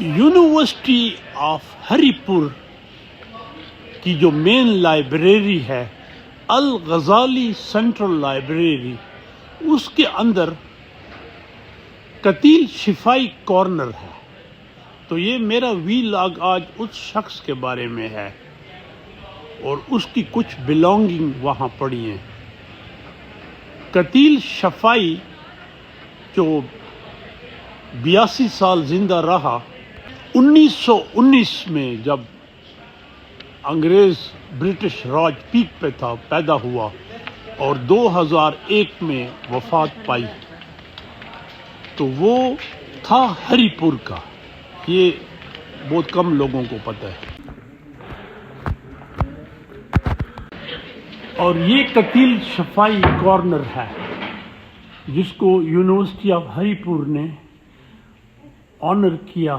University of ہری پور کی جو مین لائبریری ہے الغزالی سینٹرل لائبریری، اس کے اندر قتیل شفائی کارنر ہے۔ تو یہ میرا ویلاگ آج اس شخص کے بارے میں ہے اور اس کی کچھ بلانگنگ وہاں پڑی ہیں۔ قتیل شفائی جو 82 سال زندہ رہا، 1919 میں جب انگریز برٹش راج پیک پہ تھا پیدا ہوا اور 2001 میں وفات پائی، تو وہ تھا ہری پور کا۔ یہ بہت کم لوگوں کو پتہ ہے۔ اور یہ قتیل شفائی کارنر ہے جس کو یونیورسٹی آف ہری پور نے آنر کیا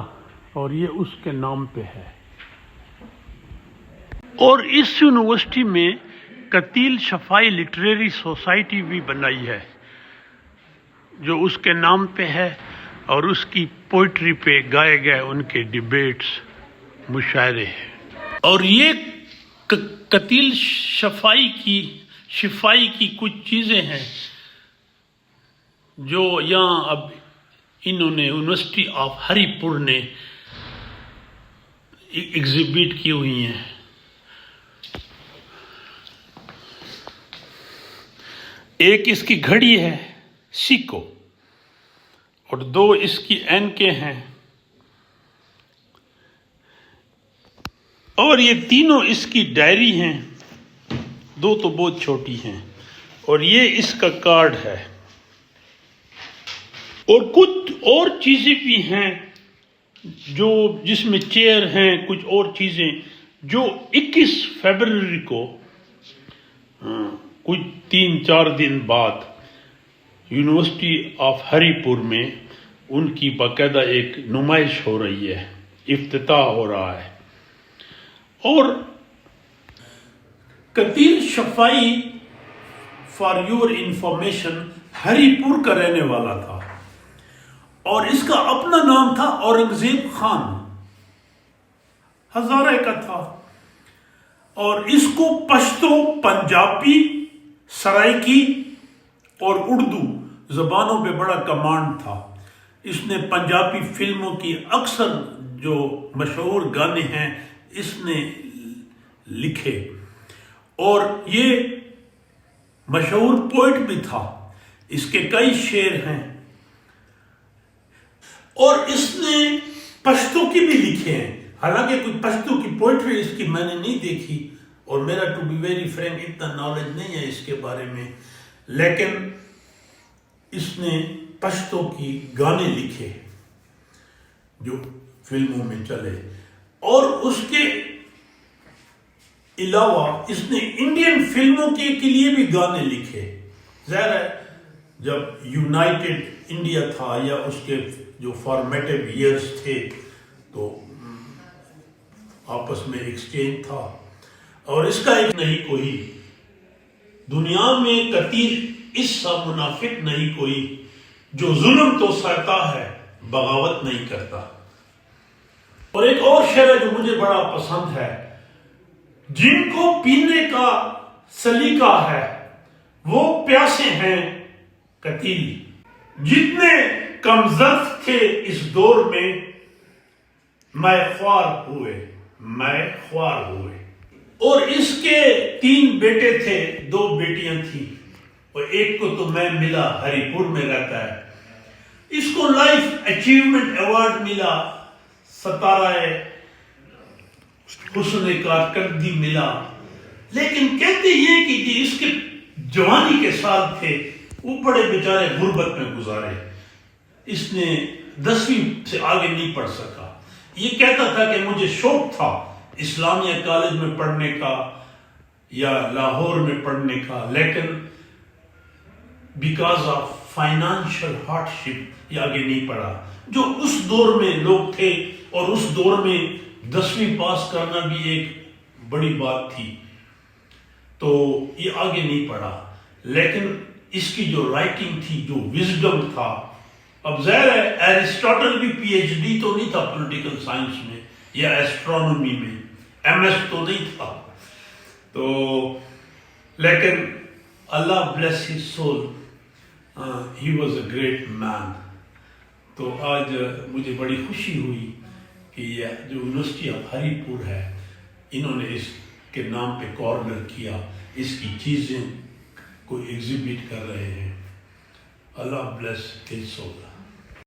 اور یہ اس کے نام پہ ہے۔ اور اس یونیورسٹی میں قتیل شفائی لٹریری سوسائٹی بھی بنائی ہے جو اس کے نام پہ ہے، اور اس کی پوئٹری پہ گائے گئے ان کے ڈیبیٹس، مشاعرے ہیں۔ اور یہ قتیل شفائی کی کچھ چیزیں ہیں جو یہاں اب انہوں نے یونیورسٹی آف ہری پور نے ایگزیبٹ کی ہوئی ہیں۔ ایک اس کی گھڑی ہے سیکو، اور 2 اس کی اینکیں ہیں، اور یہ تینوں اس کی ڈائری ہیں، 2 تو بہت چھوٹی ہیں، اور یہ اس کا کارڈ ہے۔ اور کچھ اور چیزیں بھی ہیں جو جس میں چیئر ہیں، کچھ اور چیزیں جو 21 فروری کو کچھ 3-4 دن بعد یونیورسٹی آف ہری پور میں ان کی باقاعدہ ایک نمائش ہو رہی ہے، افتتاح ہو رہا ہے۔ اور قتیل شفائی فار یور انفارمیشن ہری پور کا رہنے والا تھا، اور اس کا اپنا نام تھا اورنگزیب خان، ہزارے کا تھا، اور اس کو پشتو، پنجابی، سرائکی اور اردو زبانوں پہ بڑا کمانڈ تھا۔ اس نے پنجابی فلموں کی اکثر جو مشہور گانے ہیں اس نے لکھے، اور یہ مشہور پوئٹ بھی تھا، اس کے کئی شعر ہیں، اور اس نے پشتو کی بھی لکھے ہیں۔ حالانکہ کوئی پشتو کی پوئٹری اس کی میں نے نہیں دیکھی، اور میرا ٹو بی ویری فرینک اتنا نالج نہیں ہے اس کے بارے میں، لیکن اس نے پشتو کی گانے لکھے جو فلموں میں چلے، اور اس کے علاوہ اس نے انڈین فلموں کے لیے بھی گانے لکھے۔ ظاہر ہے جب یونائٹڈ انڈیا تھا یا اس کے جو فارمیٹیو ایئرز تھے تو آپس میں ایکسچینج تھا، اور اس کا ایک نہیں کوئی دنیا میں قتیل اس سا منافق نہیں کوئی جو ظلم تو سہتا ہے بغاوت نہیں کرتا۔ اور ایک اور شعر ہے جو مجھے بڑا پسند ہے، جن کو پینے کا سلیقہ ہے وہ پیاسے ہیں قتیل، جتنے کم ظرف تھے اس دور میں میں خوار ہوئے۔ اور اس کے 3 بیٹے تھے، 2 بیٹیاں تھیں، اور ایک کو تو میں ملا، ہری پور میں رہتا ہے۔ اس کو لائف اچیومنٹ ایوارڈ ملا، ستارہ حسن کارکردگی ملا، لیکن کہتے یہ کہ جی اس کے جوانی کے سال تھے وہ بڑے بیچارے غربت میں گزارے، اس نے 10ویں سے آگے نہیں پڑھ سکا۔ یہ کہتا تھا کہ مجھے شوق تھا اسلامیہ کالج میں پڑھنے کا یا لاہور میں پڑھنے کا، لیکن بیکاز آف فائنانشل ہارڈ شپ یہ آگے نہیں پڑھا۔ جو اس دور میں لوگ تھے، اور اس دور میں 10ویں پاس کرنا بھی ایک بڑی بات تھی، تو یہ آگے نہیں پڑھا۔ لیکن اس کی جو رائٹنگ تھی، جو وزڈم تھا، اب ظاہر ہے ایرسٹاٹل بھی پی ایچ ڈی تو نہیں تھا پولیٹیکل سائنس میں یا ایسٹرونومی میں، ایم ایس تو نہیں تھا، تو لیکن اللہ bless his soul, he was a great man. تو آج مجھے بڑی خوشی ہوئی کہ یہ جو یونیورسٹی آف ہری پور ہے، انہوں نے اس کے نام پہ کارنر کیا، اس کی چیزیں کو ایگزیبٹ کر رہے ہیں. اللہ بلیس ہز سول.